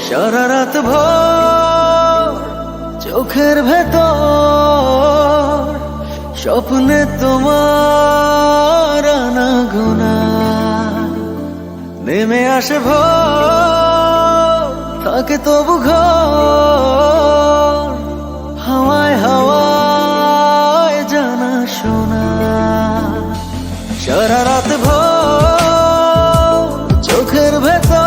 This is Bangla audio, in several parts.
সারা রাত ভর চোখের ভেতর স্বপ্নে তোমার আনাগোনা নেমে আসে ভোর থাকে তবু ঘর হাওয়ায় হাওয়ায় জানা শোনা সারা রাত ভর চোখের ভেতর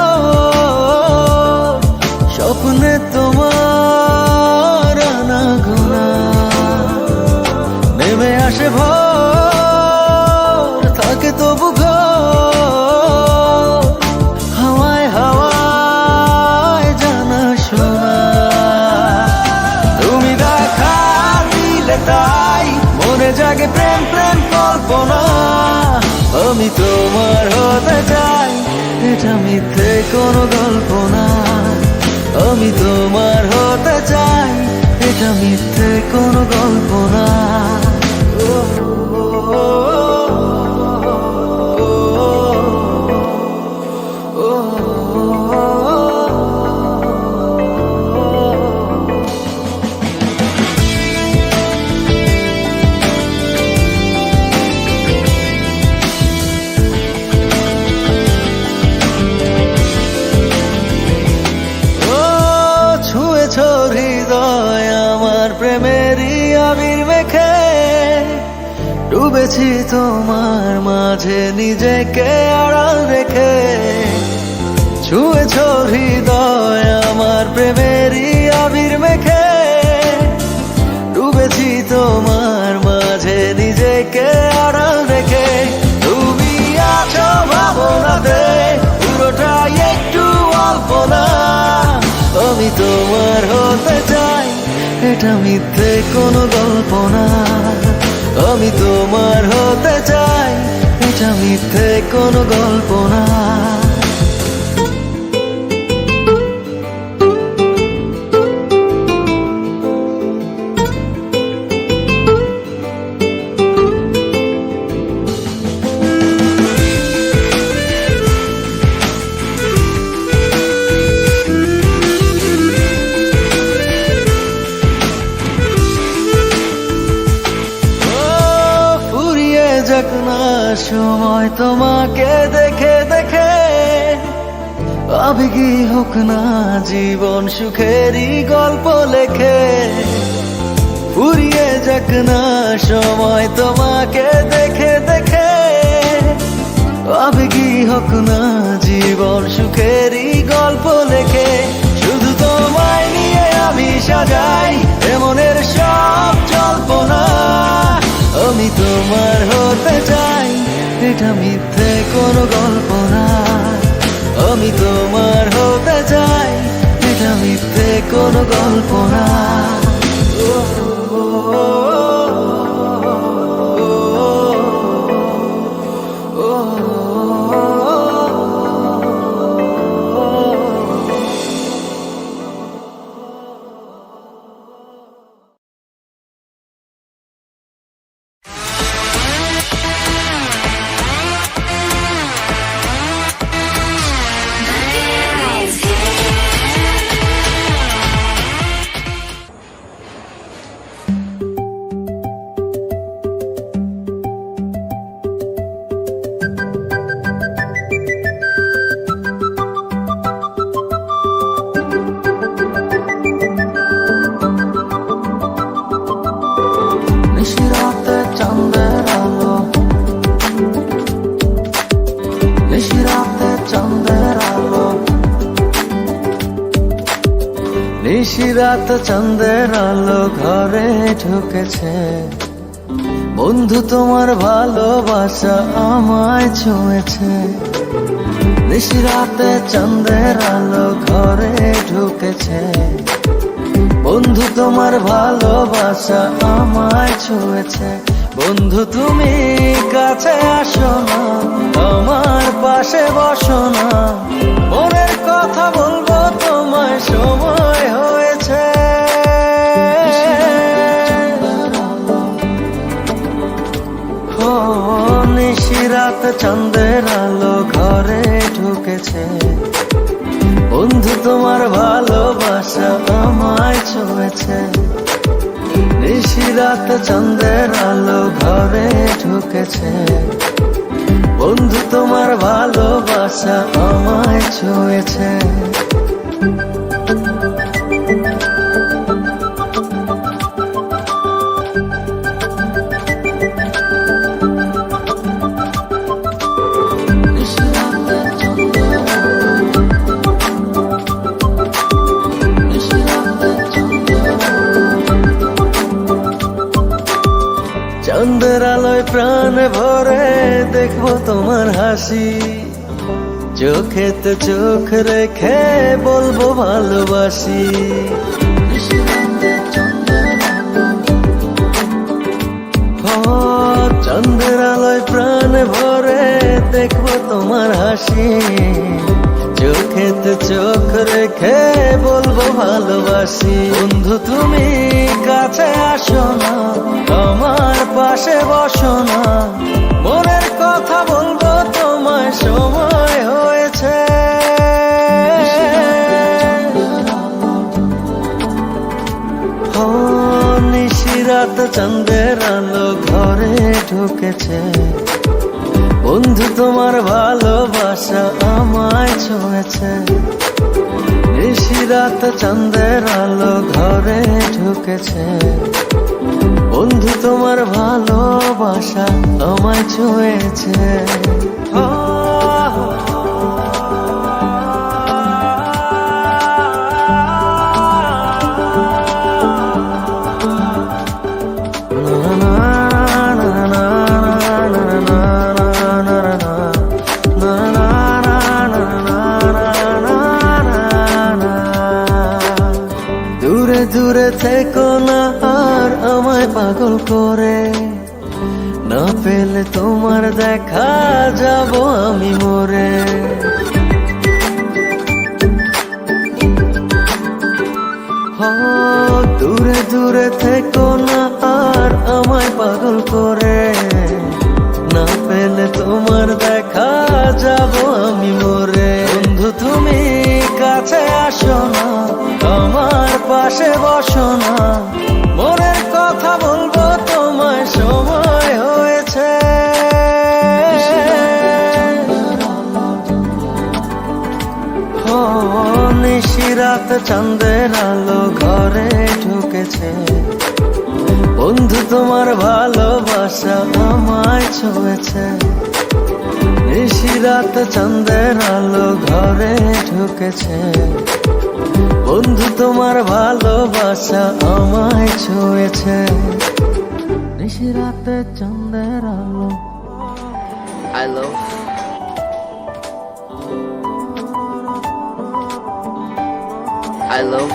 স্বপ্নে তোমার আনাগোনা নেমে আসে ভোর থাকে তবু ঘর হাওয়ায় হাওয়ায় জানা শোনা তুমি দেখা দিলে তাই মনে জাগে প্রেম প্রেম কল্পনা আমি তোমার হতে চাই এটা মিথ্যে কোনো গল্প না আমি তোমার হতে চাই এটা মিথ্যে কোনো গল্প না হৃদয় আমার প্রেমেরই আবির মেখে ডুবেছি তোমার মাঝে নিজেকে আড়াল রেখে ছুঁয়েছ হৃদয় আমার প্রেমেরই আবির মেখে ডুবেছি তোমার মাঝে নিজেকে আড়াল রেখে তুমি আছো ভাবনাতে পুরোটাই একটু অল্প না আমি তোমার হতে চাই এটা মিথ্যে কোনো গল্প না আমি তোমার হতে চাই এটা মিথ্যে কোনো গল্প না যাক না সময় তোমাকে দেখে দেখে আবেগী হোক না জীবন সুখেরই গল্প লেখে ফুরিয়ে যাক না সময় তোমাকে দেখে দেখে আবেগী হোক না জীবন সুখেরই গল্প লেখে শুধু তোমায় নিয়ে আমি সাজাই এমনের সব জল্পনা আমি তোমার হতে চাই এটা মিথ্যে কোনো গল্প না আমি তোমার হতে চাই এটা মিথ্যে কোনো গল্প না নিশিরাত চাঁদের আলো ঘরে ঢুকেছে বন্ধু তোমার ভালোবাসা আমায় ছুঁয়েছে নিশিরাতে চাঁদের আলো ঘরে ঢুকেছে বন্ধু তোমার ভালোবাসা আমায় ছুঁয়েছে বন্ধু তুমি কাছে আসো না আমার পাশে বসো না মনের কথা বলবো তোমায় সময় হয়েছে ছুঁয়েছে। নিশিরাত চাঁদের আলো ঘরে ঢুকেছে। বন্ধু তোমার ভালোবাসা আমায় ছুঁয়েছে। চাঁদের আলোয় প্রাণ ভরে দেখবো তোমার হাসি। চোখেতে চোখ রেখে বলবো ভালোবাসি। চাঁদের আলোয় প্রাণ ভরে দেখবো তোমার হাসি। চোখেতে চোখ রেখে বলবো ভালোবাসি। বন্ধু তুমি কাছে আসো না, আমার পাশে বসো না। মনের কথা বলবো তোমায়, সময় হয়েছে। নিশিরাত চাঁদের আলো ঘরে ঢুকেছে। বন্ধু তোমার ভালোবাসা আমায় ছুঁয়েছে। নিশিরাত চাঁদের আলো ঘরে ঢুকেছে। বন্ধু তোমার ভালোবাসা আমায় ছুঁয়েছে। দূরে দূরে থেকো না আর আমায় পাগল করে। না পেলে তোমার দেখা যাব আমি মরে। দূরে দূরে থেকো না আর আমায় পাগল করে। না পেলে তোমার দেখা যাব আমি মরে। বন্ধু তুমি কাছে আসো না, আমার পাশে বসো না। মনের কথা বলবো তোমায়, সময় হয়েছে। নিশিরাত চাঁদের আলো ঘরে ঢুকেছে। বন্ধু তোমার ভালোবাসা আমায় ছুঁয়েছে। নিশিরাত চাঁদের আলো ঘরে ঢুকেছে। বন্ধু তোমার ভালোবাসা আমায় ছুঁয়েছে। নিশিরাতে চাঁদের আলো। I love I love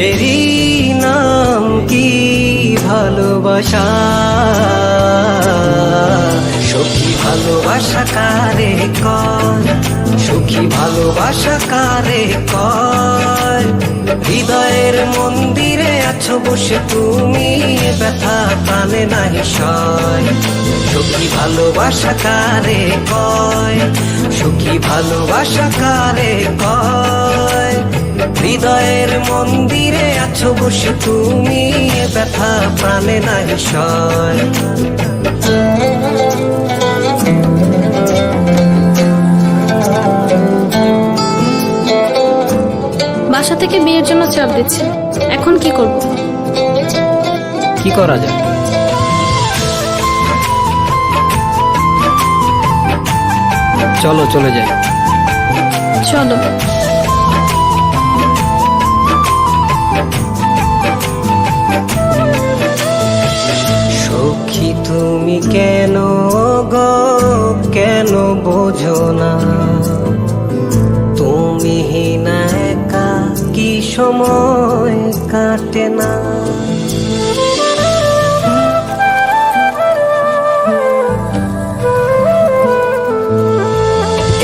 এরই নাম কি ভালোবাসা, সখী ভালোবাসা কারে কয়, সখী ভালোবাসা কারে কয়। হৃদয়ের মন্দিরে আছো বসে তুমি, ব্যথা প্রাণে নাহি সয়। সখী ভালোবাসা কারে কয়, সখী ভালোবাসা কারে কয়। হৃদয়ের মন্দিরে আছো বসে তুমি, ব্যথা প্রাণে নাহি সয়। বাসা থেকে বিয়ের জন্য চাপ দিচ্ছে, এখন কি করব? কি করা যায়? চলো চলে যাই। চলো। সখী তুমি কেন গো, কেন বোঝো না? তুমি না একা কি সময় কাটে না?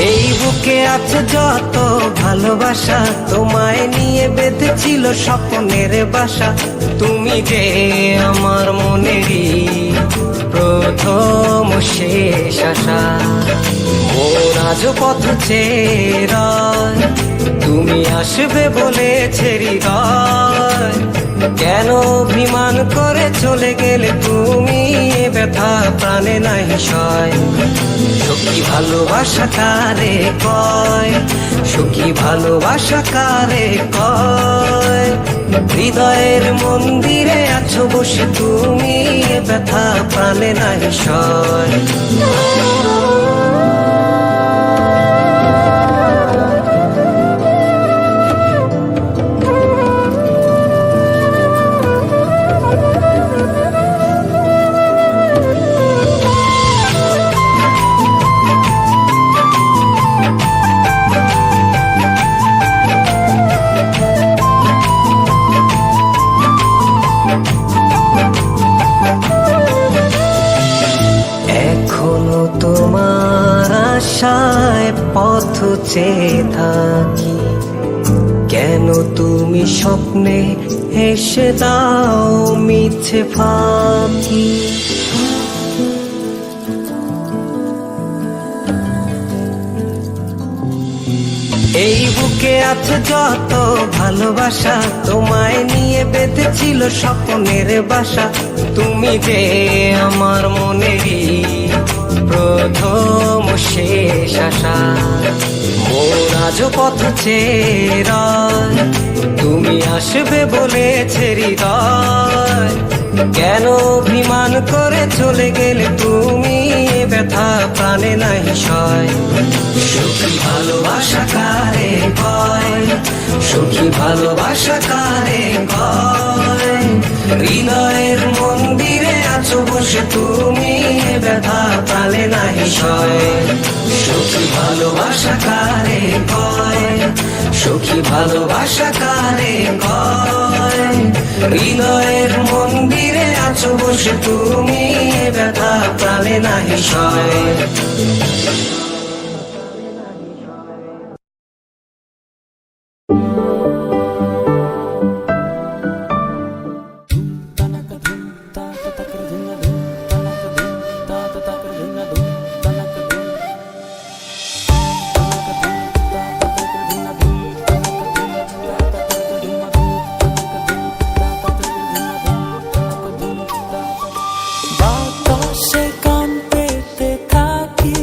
এই বুকে আছে যত ভালোবাসা, তোমায় নিয়ে বেঁধেছিল স্বপ্নের বাসা। তুমি যে আমার মনেরই প্রথম শেষ আশা। মোর আজ পথ চেয়ে, তুমি আসবে বলেছে হৃদয়। কেন অভিমান করে চলে গেলে তুমি, ব্যথা প্রাণে নাহি সয়। সখী ভালোবাসা কারে কয়, সখী ভালোবাসা কারে কয়। হৃদয়ের মন্দিরে আছো বসে তুমি, ব্যথা প্রাণে নাহি সয়। এখনো তোমার আশায় পথ চেয়ে থাকি, কেন তুমি স্বপ্নে এসে দাও মিছে ফাঁকি। এই বুকে আছে যত ভালোবাসা, তোমায় নিয়ে বেঁধেছিল স্বপ্নের বাসা। তুমি যে আমার মনেরই প্রথম শেষ আশা। মোর আজ পথ চেয়ে, তুমি আসবে বলেছে হৃদয়। কেন অভিমান করে চলে গেলে তুমি, ব্যথা প্রাণে নাহি সয়। সখী ভালোবাসা কারে কয়, সখী ভালোবাসা কারে কয়। হৃদয়ের মন্দিরে আছো বসে তুমি, ব্যথা প্রাণে নাহি সয়। সখী ভালোবাসা কারে কয়, সখী ভালোবাসা কারে কয়। হৃদয়ের মন্দিরে আছো বসে তুমি, ব্যথা প্রাণে নাহি সয়। বাতাসে গান পেতে থাকি,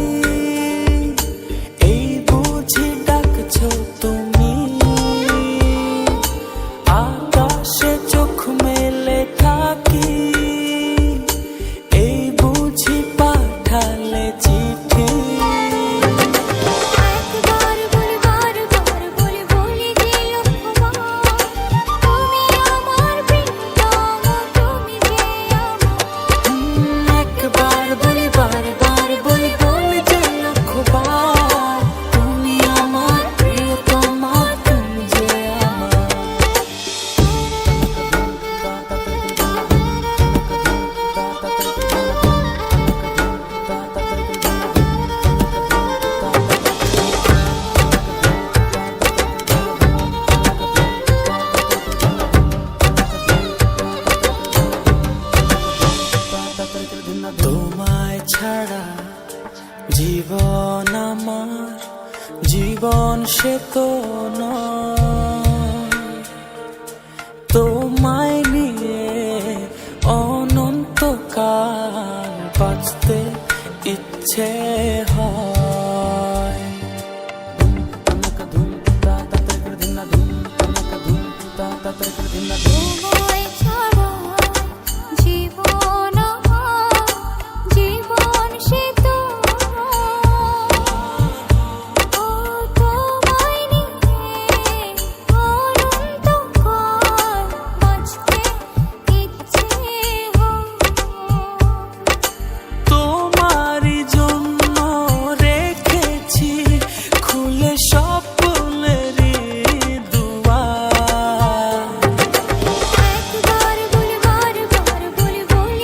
সে তো নয়, তোমায় নিয়ে অনন্তকাল বাঁচতে ইচ্ছে হয়। তোমায় ছাড়া জীবন আমার, জীবন সে তো ও তোমায় নিয়ে অনন্তকাল বাঁচতে ইচ্ছে হয়। তোমারই জন্য রেখেছি খুলে স্বপ্নেরই দুয়ার। একবার বলে বারবার বলে বলে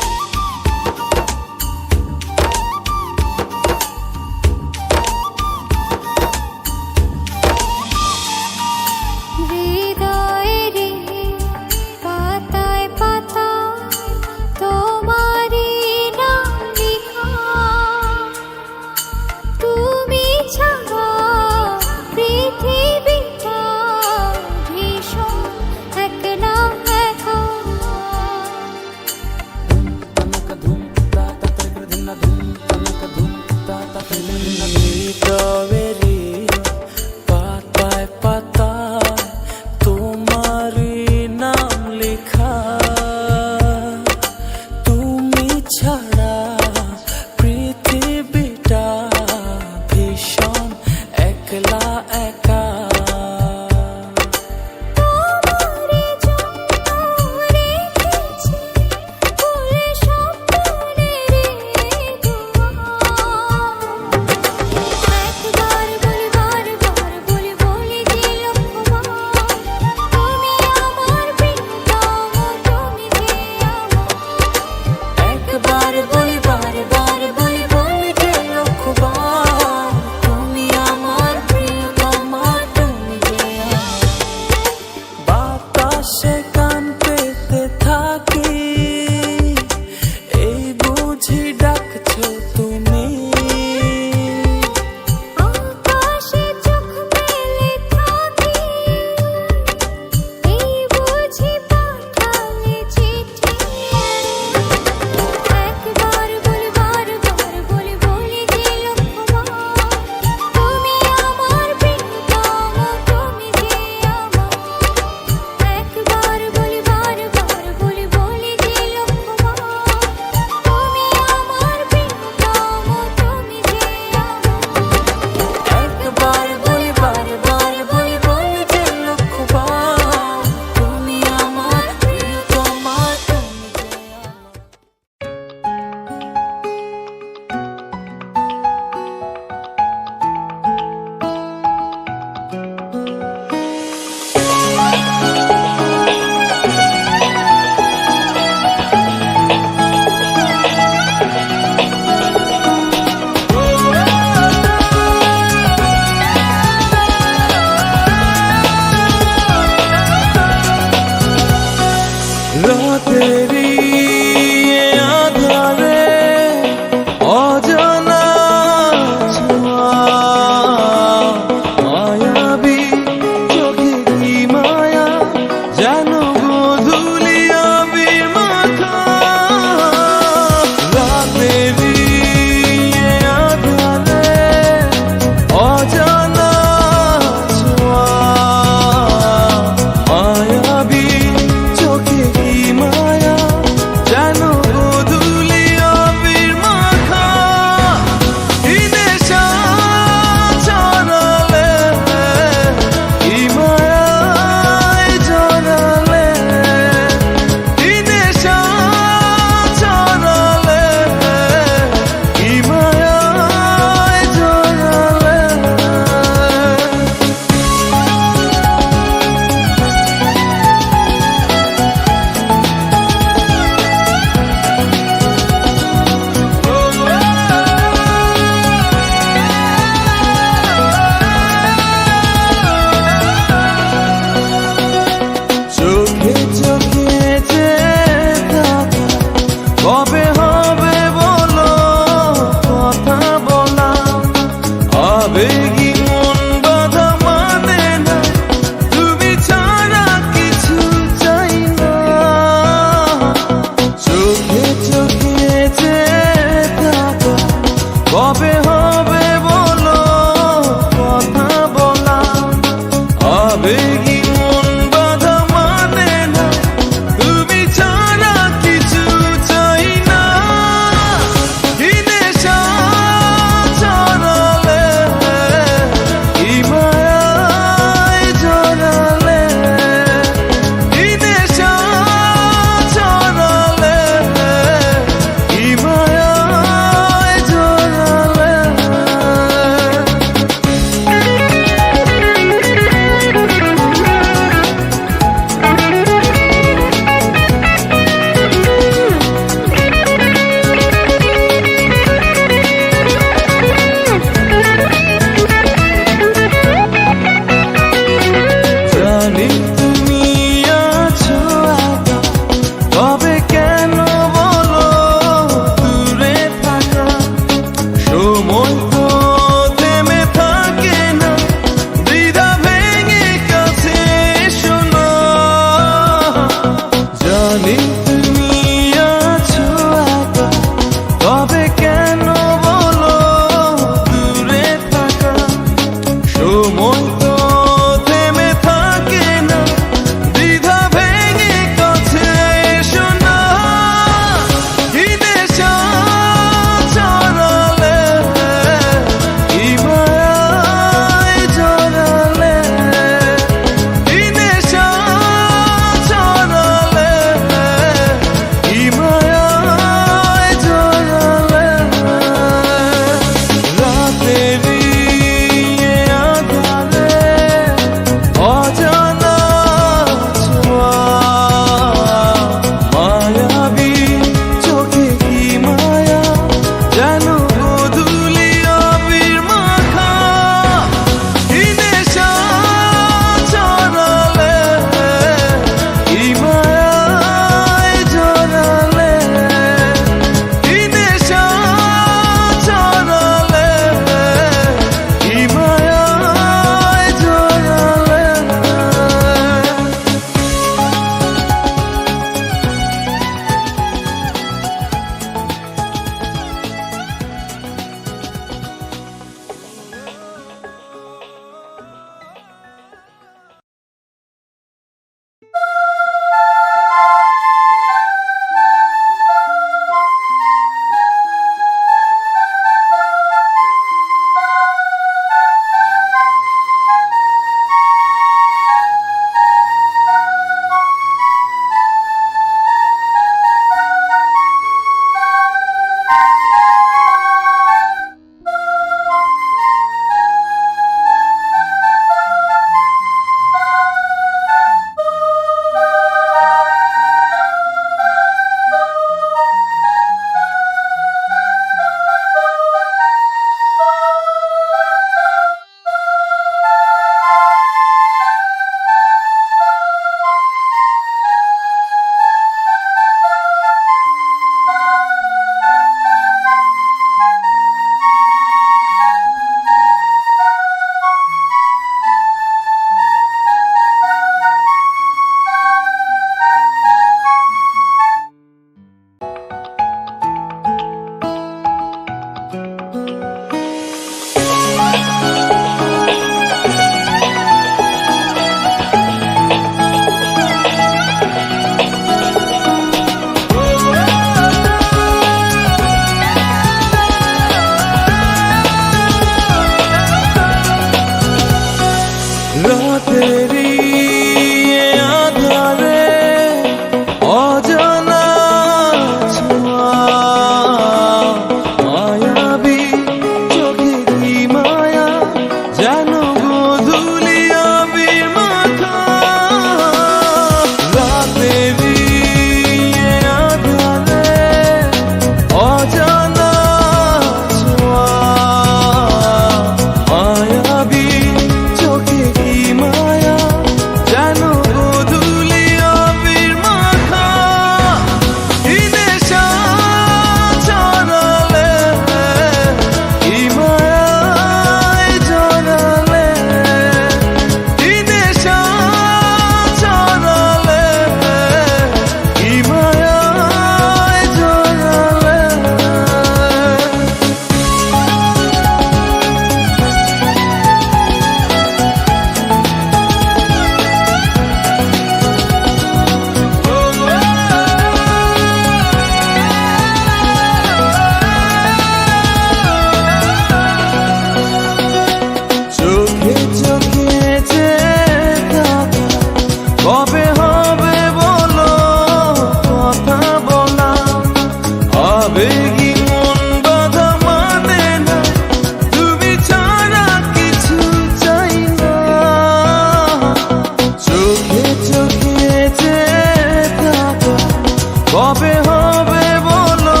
কবে হবে বলো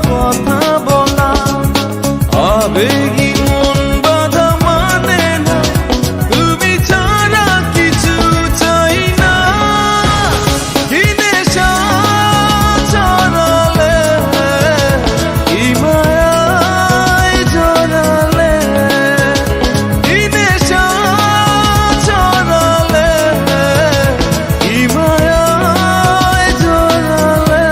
কথা বলা, আবেগী মন বাধা মানে না, তুমি ছাড়া কিছু চাই না। কি নেশা ছড়ালে, কি মায়ায় জড়ালে, কি নেশা ছড়ালে, কি মায়ায় জড়ালে।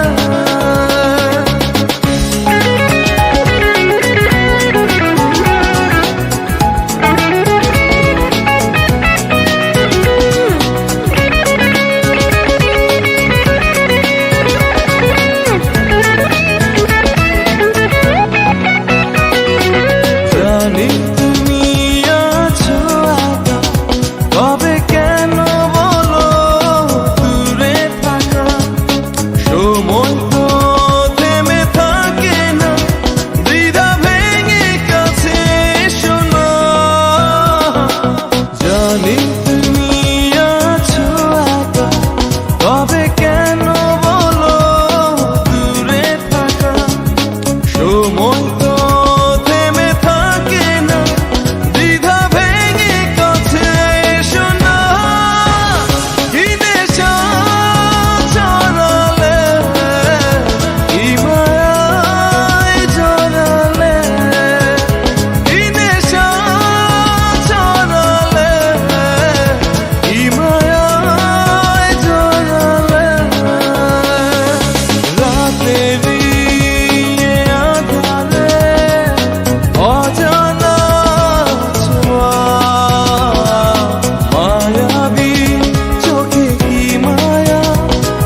জানি তুমি আছো একা, তবে কেন বলো দূরে থাকা, সময় তো থেমে থাকে না, দ্বিধা ভেঙে কাছে এসো না। জানি তুমি আছো একা, তবে কেন বলো দূরে থাকা, সময় তো থেমে থাকে না, দ্বিধা ভেঙে কাছে এসো না। কি নেশা ছড়ালে, কি মায়ায় জড়ালে, কি নেশা ছড়ালে, কি মায়ায় জড়ালে। রাতেরই আধারে অজানা ছোঁয়া, মায়াবী চোখে কি মায়া,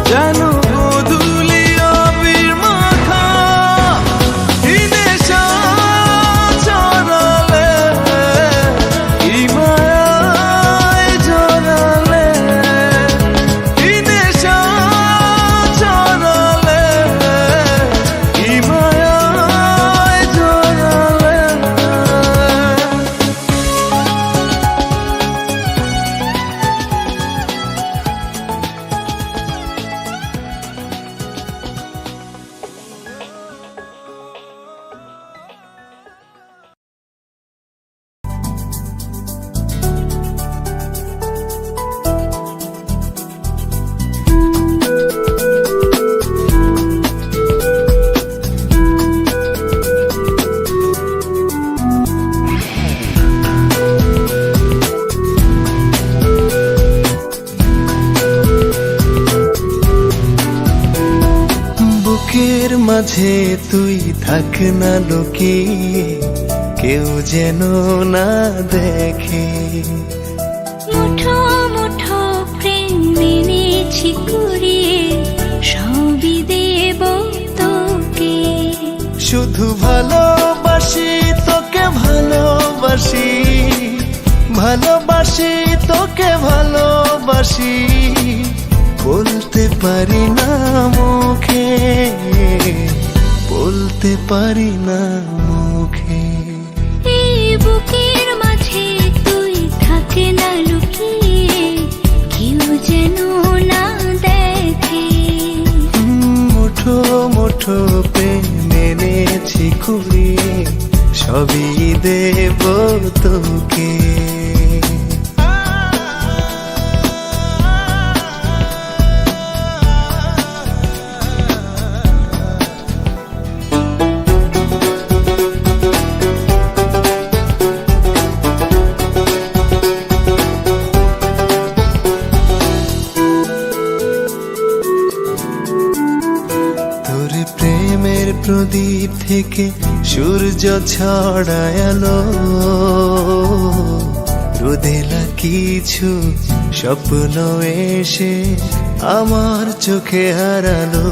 যেন গোধূলি আবির মাখা। কি নেশা ছড়ালে, কি মায়ায় জড়ালে, কি নেশা ছড়ালে, কি মায়ায় জড়ালে। বুকের মাঝে তুই থাক না লুকিয়ে, কেউ যেন না দেখে। মুঠো মুঠো প্রেম মেনেছি কুড়িয়ে, সবই দেব তোকে। শুধু ভালোবাসি তোকে ভালোবাসি, ভালোবাসি তোকে ভালোবাসি, বলতে পারি না মুখে, বলতে পারি না মুখে। এই বুকের মাঝে তুই থাকে না লুকিয়ে, কেউ যেন না দেখে। মুঠো মুঠো প্রেম মেনেছি কুড়িয়ে, সবই দেব তোকে। তোর প্রেমের প্রদীপ থেকে সূর্য ছড়ায়ালো, রোদেলা কিছু স্বপ্ন এসে আমার চোখে হারালো।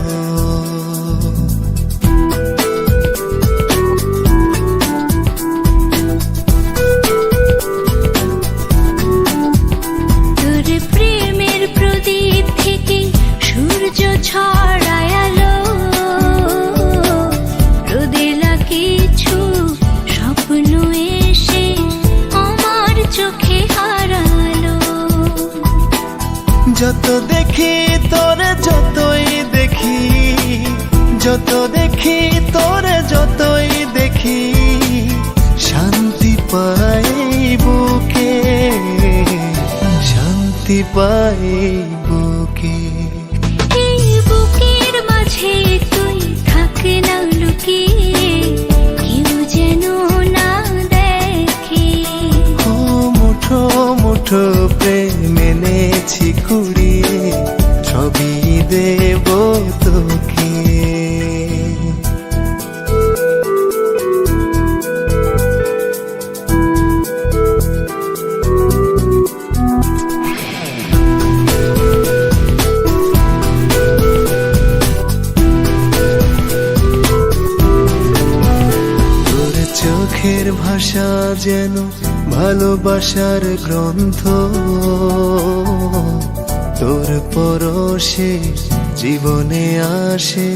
তোর প্রেমের প্রদীপ থেকে সূর্য ছড়ায়ালো, রোদেলা কিছু স্বপ্ন এসে আমার চোখে হারালো। যত দেখি তোরে, যতই দেখি যত দেখি তোরে যতই দেখি শান্তি পাই বুকে, শান্তি পাই বুকে। এই বুকের মাঝে তুই থাক না লুকিয়ে, কেউ যেন না দেখে। ও মুঠো মুঠো প্রেম এনেছি কুড়িয়ে, সবই দেব তোকে। চোখের ভাষা যেন ভালোবাসার গ্রন্থ, তোর পরশে জীবনে আসে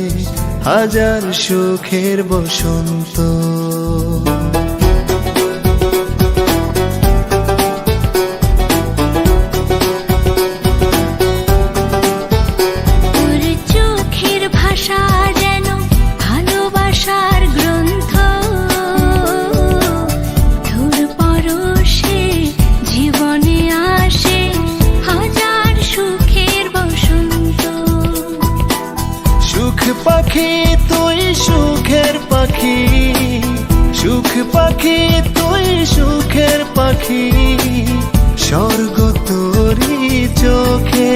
হাজার সুখের বসন্ত। তোর চোখের ভাষা যেন ভালোবাসার গ্রন্থ, তোর পরশে জীবনে আসে হাজার সুখের বসন্ত। সুখ পাখি তুই সুখের পাখি, সুখ পাখি তুই সুখের পাখি, স্বর্গ তোরি চোখে,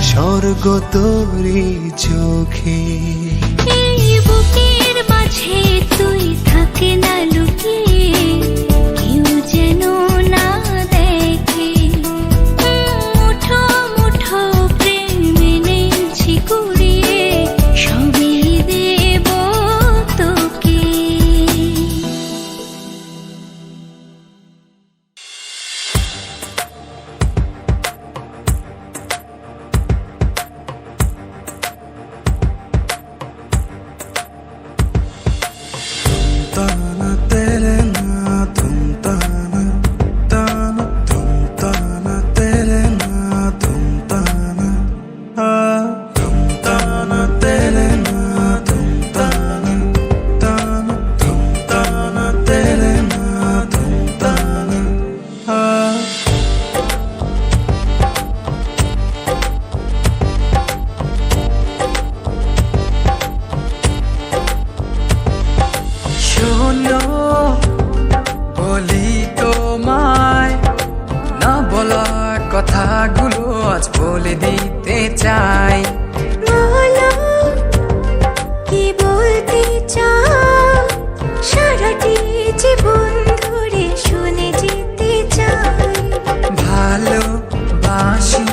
স্বর্গ তোরি চোখে। এই বুকের মাঝে তুই থাক না লুকিয়ে, কেউ যেন না দেখে। মুঠো মুঠো প্রেম এনেছি কুড়িয়ে, সবই দেব তোকে। শোনো বলি তোমায়, না বলা কথাগুলো আজ বলে দিতে চাই। বলো কি বলতে চাও, সারাটি জীবন ধরে শুনে যেতে চাই। ভালোবাসি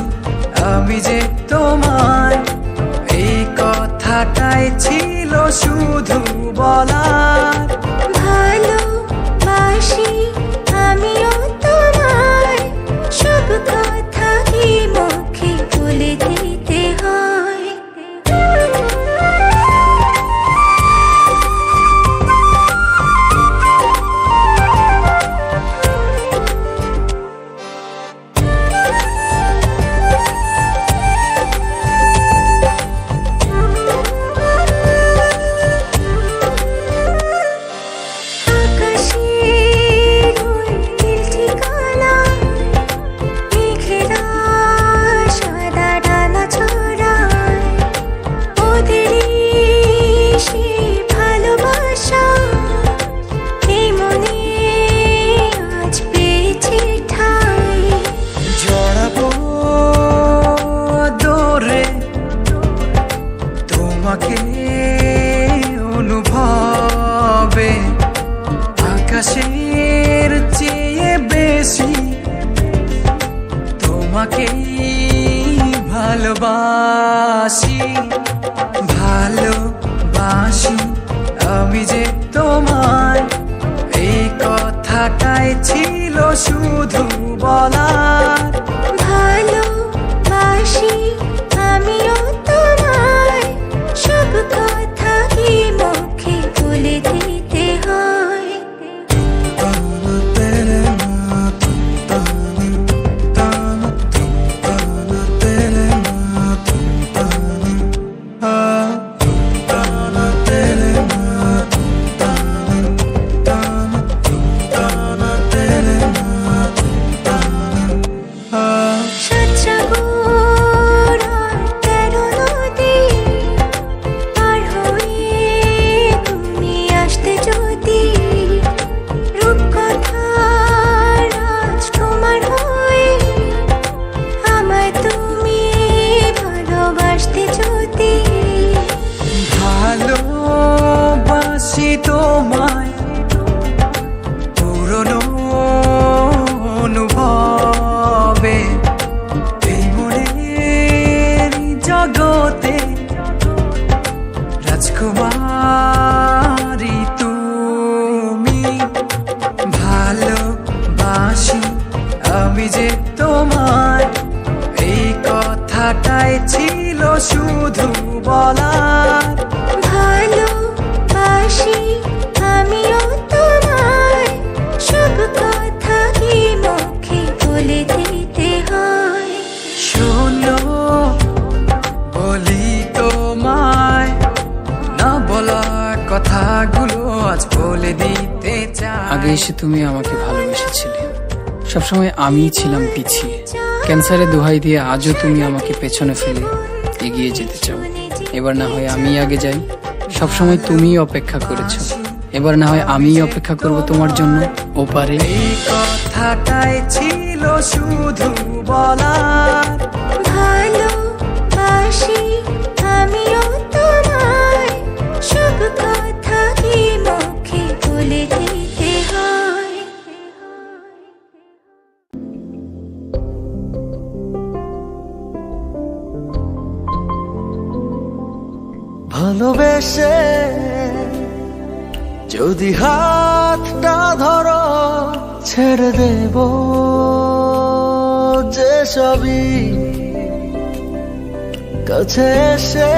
আমি যে তোমায়, এই কথাটাই ছিল শুধু বলার। ভালোবাসি আমিও তোমায়, সব কথা কি মুখে বলে দিতে হয়। আকাশের ওই নীল ঠিকানা, মেঘেরা সাদা ডানা ছড়ায়, ওদেরই সেই ভালোবাসা এই মনে আজ পেয়েছে ঠাঁই। জড়াবো দৌড়ে তোমাকে অনুভবে, আকাশের চেয়ে বেশি তোমাকেই ভালোবাসি। ভালোবাসি আমি যে তোমায়, এই কথাটাই ছিল শুধু বলার। ভালোবাসি আমিও তোমায়, সব কথা কি মুখে বলে দিতে হয়। রাজকুমারী তুমি, ভালোবাসি আমি যে তোমায়, এই কথাটাই ছিল শুধু বলার। ভালোবাসি আমিও তোমায়, সব কথা কি মুখে বলে দিতে হয়? শোনো বলি তোমায়, না বলা কথাগুলো আজ বলে দিতে চাই। আগে এসে তুমি আমাকে ভালোবেসেছিলে, সবসময় আমিই ছিলাম পিছিয়ে। ক্যান্সারে দোহাই দিয়ে আজও তুমি আমাকে পেছনে ফেলে এগিয়ে যেতে চাও। এবার না হয় আমি আগে যাই, সবসময় তুমিই অপেক্ষা করেছো, এবার না হয় আমিই অপেক্ষা করব তোমার জন্য ওপারে। এই কথাটাই ছিল শুধু বলার। ভালোবাসি আমিও তোমায়, সব কথা কি মুখে বলে দিতে হয়? ভালোবেসে যদি হাতটা ধরো, ছেড়ে দেব যে সবই, কাছে এসে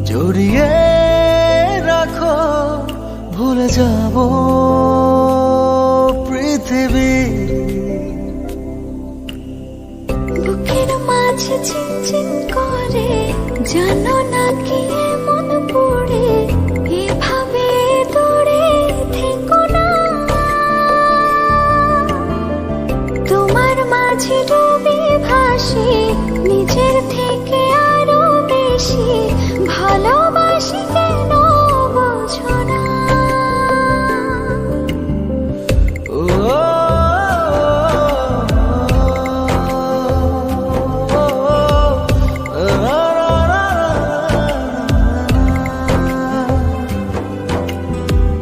জড়িয়ে রাখো, ভুলে যাব পৃথিবী। বুকের মাঝে চিনচিন করে, জানো না কি মন পড়ে, এভাবে দূরে থেকো না। তোমার মাঝে ডুবে ভাসি, নিজের থেকে আরো বেশি ভালোবাসি, কেন বোঝো না?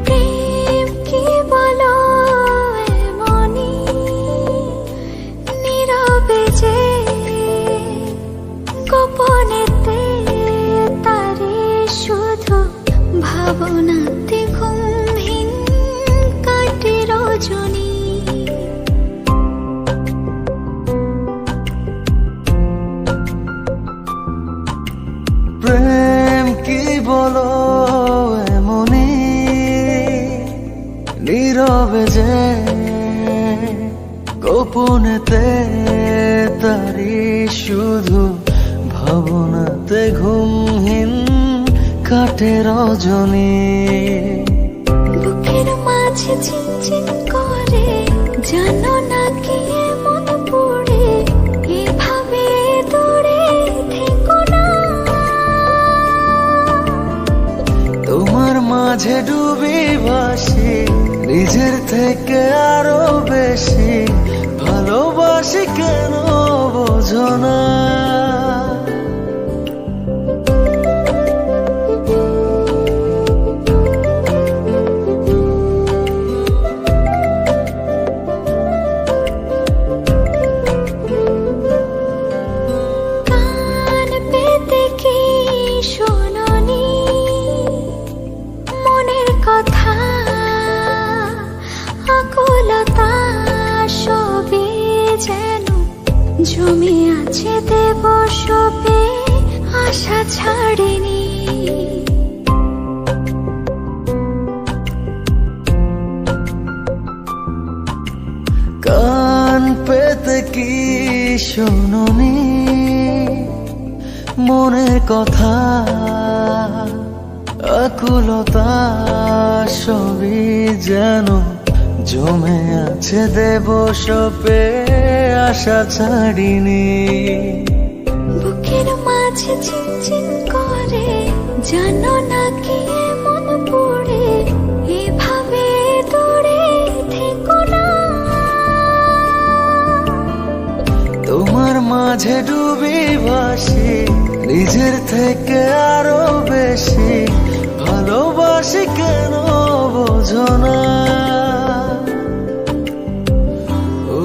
প্রেম কি বলো এমনই, নীরবে যে গোপনেতে তারে শুধু ভাবনাতে ঘুমহীন কাটে রজনী। প্রেম কি বলো এমনি, নীরবে যে গোপনেতে তারি শুধু ভাবনাতে ঘুমহীন কাটে রজনী। বুকের মাঝে চিনচিন করে, জানো না কি মন পড়ে, এভাবে দূরে থেকো না। তোমার মাঝে ডুবি ভাসি, নিজের থেকে আরো বেশি ভালোবাসি, কেন বোঝো না? কান পেতে কি শোনোনি মনের কথা, আকুলতা সবে যেন জমে আছে, দেব সবে আশা ছাড়েনি। কান পেতে কি শোনোনি মনের কথা, আকুলতা সবই যেন জমে আছে, দেব সপে আশা ছাড়িনি। বুকের মাঝে চিনচিন করে, জানো না কি মন পড়ে, এভাবে দূরে থেকো না। তোমার মাঝে ডুবি ভাসি, নিজের থেকে আরো বেশি ভালোবাসি, কেন বোঝো না? ও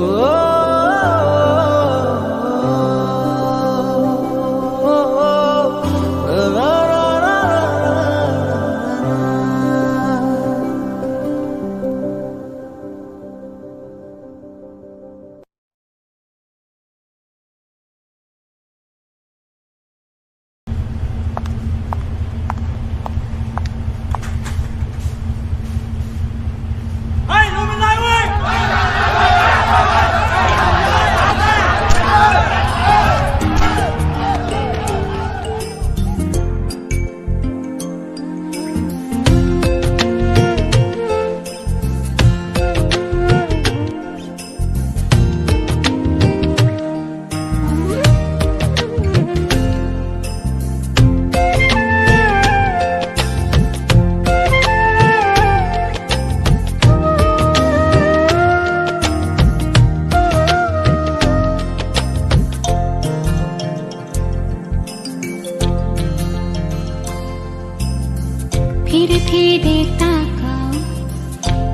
ফিরে ফিরে তাকাও,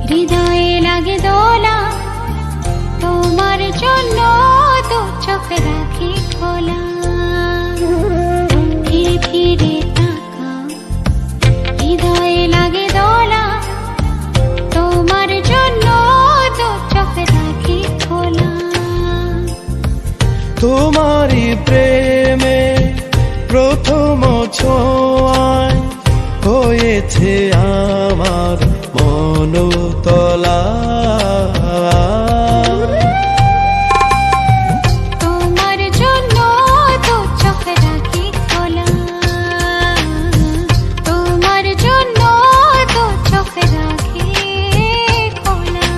হৃদয়ে লাগে দোলা, তোমার জন্য দু চোখ রাখি খোলা। ফিরে ফিরে তাকাও, হৃদয়ে লাগে দোলা, তোমার জন্য দু চোখ রাখি খোলা। তোমারই প্রেমে প্রথম ছোঁয়ায় হয়েছে আমার মনতলা। তোমার জন্য দু চোখ রাখি খোলা, তোমার জন্য দু চোখ রাখি খোলা।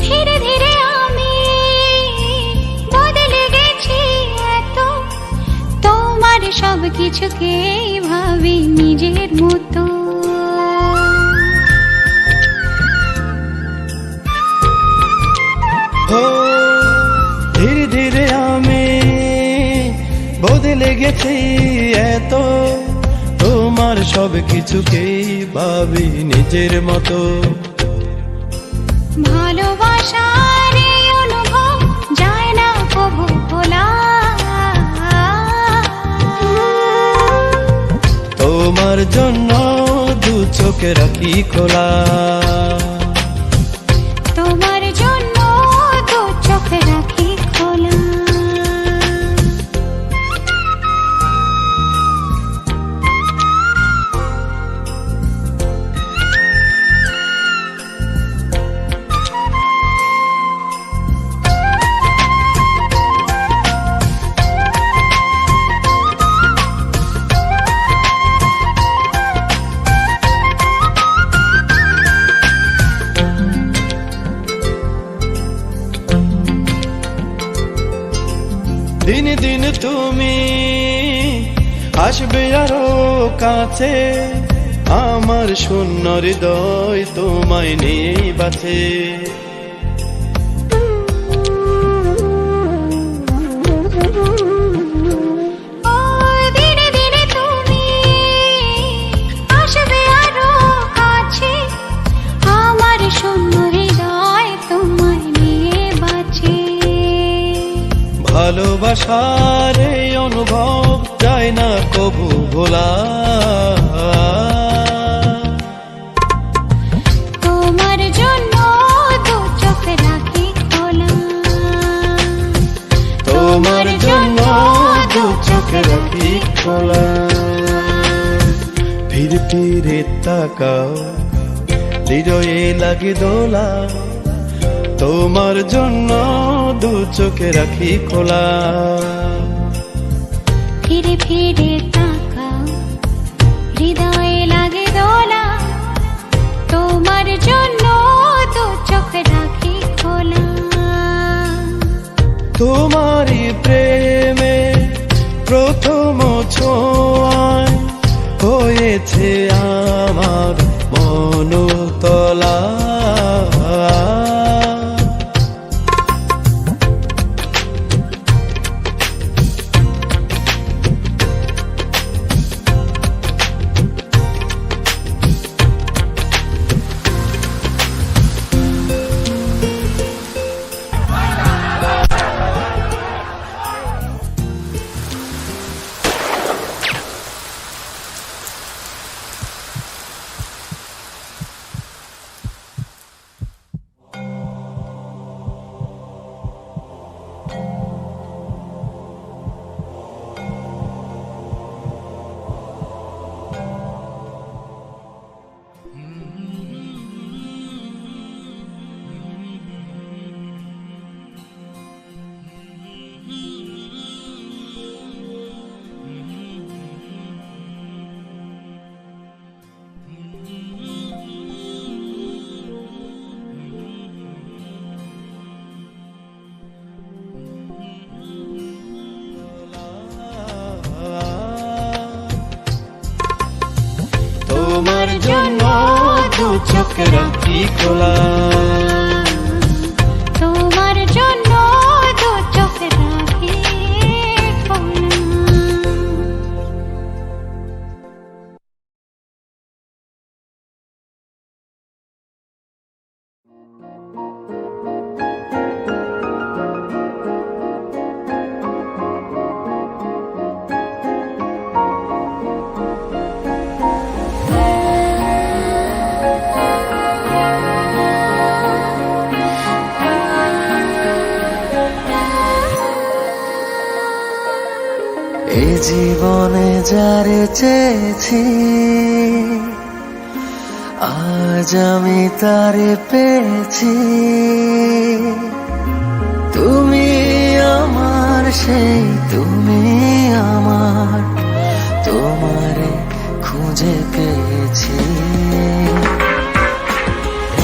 ধীরে ধীরে আমি বদলে গেছি এত, তোমার সব কিছুকে ভাবি নিজের মতো। ও ধীরে ধীরে আমি বদলে গেছি এত, তোমার সব কিছুকেই ভাবি নিজের মতো। ভালোবাসার এই অনুভব যায় না কবু ভোলা, তোমার জন্য দু চোখে রাখি খোলা। তোমার জন্য দু চোখ রাখি খোলা। দিন দিন তুমি আসবে আরো কাছে, আমার শূন্য হৃদয় তোমায় নিয়ে বাঁচে। ও দিনে দিনে তুমি আসবে আরো কাছে, আমার শূন্য হৃদয় তোমায় নিয়ে বাঁচে। ভালোবাসার এই অনুভব যায় না কবু ভোলা। তোমার জন্য দু চোখ রাখি খোলা, তোমার জন্য দু চোখে রাখি খোলা। ফিরে ফিরে তাকাও, হৃদয়ে লাগে দোলা, তোমার জন্য দু চোখে রাখি খোলা। ফিরে ফিরে তাকাও, হৃদয়ে লাগে দোলা, তোমার জন্য দু চোখ রাখি খোলা। তোমারই প্রেমে প্রথম ছোঁয়ায় হয়েছে আমার মনতলা। তোমার জন্য দু চোখ রাখি খোলা। তোমার জন্য দু চোখ রাখি খোলা। এই জীবনে যারে চেয়েছি আজ আমি তারে পেয়েছি। তুমি আমার সেই তুমি আমার, তোমারে খুঁজে পেয়েছি।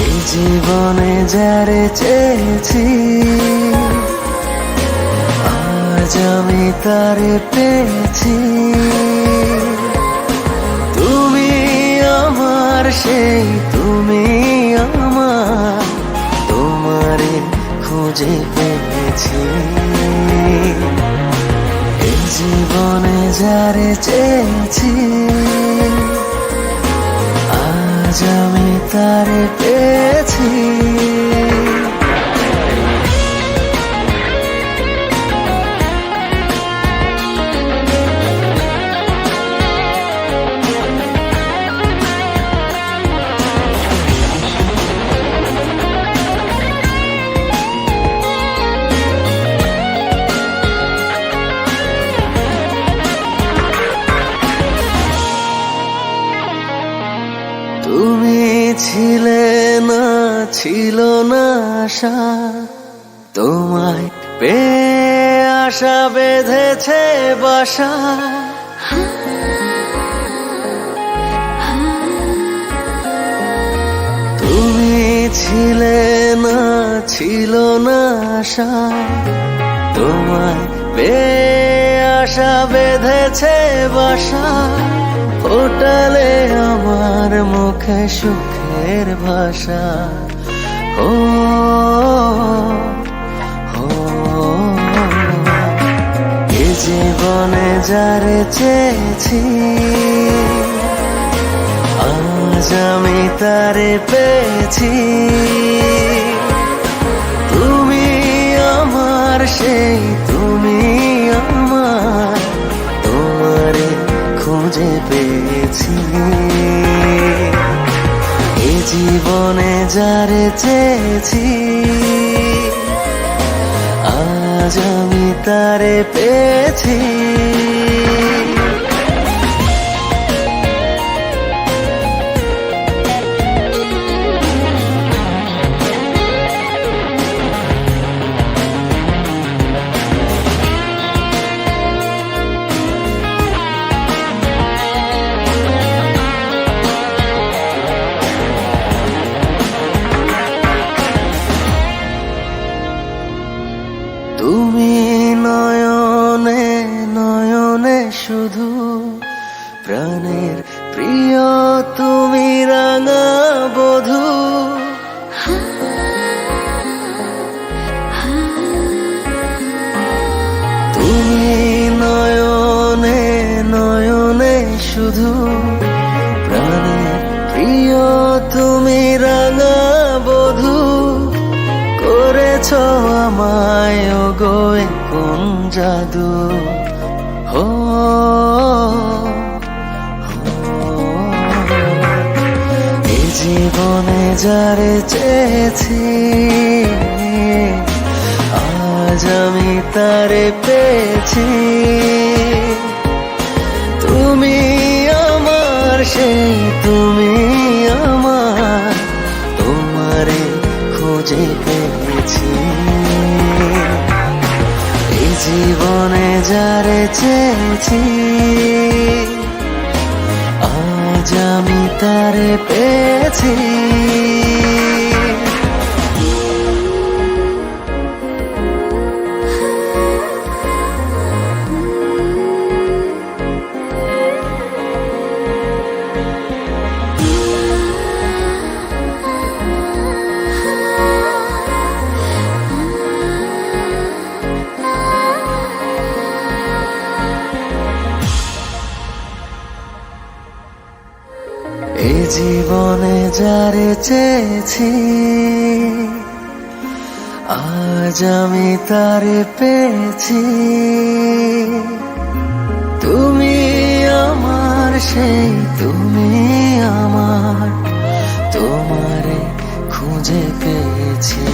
এই জীবনে যারে চেয়েছি আজ আমি তারে পেয়েছি। তুমি আমার সেই তুমি আমার, তোমারে খুঁজে পেয়েছি। এই জীবনে যারে চেয়েছি আজ আমি তারে পেয়েছি। তুমি ছিলে না, ছিল না আশা, তোমায় পেয়ে আশা বেঁধেছে বাসা। তুমি ছিলে না, ছিল না আশা, তোমায় পেয়ে আশা বেঁধেছে বাসা। ফোটালে আমার মুখে সুখের ভাষা। ও এ জীবনে যারে চেয়েছি আজ আমি তারে পেয়েছি। তুমি আমার সেই তুমি আমার, তোমারে খুঁজে পেয়েছি। এ জীবনে যারে চেয়েছি আজ আমি তারে পেয়েছি। তুমি নয়নে নয়নে শুধু প্রাণের প্রিয়, তুমি রাঙা বধূ। তুমি নয়নে নয়নে শুধু প্রাণের প্রিয়, তুমি রাঙা বধূ। করেছ আমায় গো কোন জাদু। হো এই জীবনে যারে চেয়েছি আজ আমি তারে পেয়েছি। তুমি আমার সেই তুমি আমার, তোমারে খুঁজে পেয়েছি। এই জীবনে যারে চেয়েছি আজ আমি তারে পেয়েছি। এ জীবনে যারে চেয়েছি আজ আমি তারে পেয়েছি। তুমি আমার সেই তুমি আমার, তোমারে খুঁজে পেয়েছি।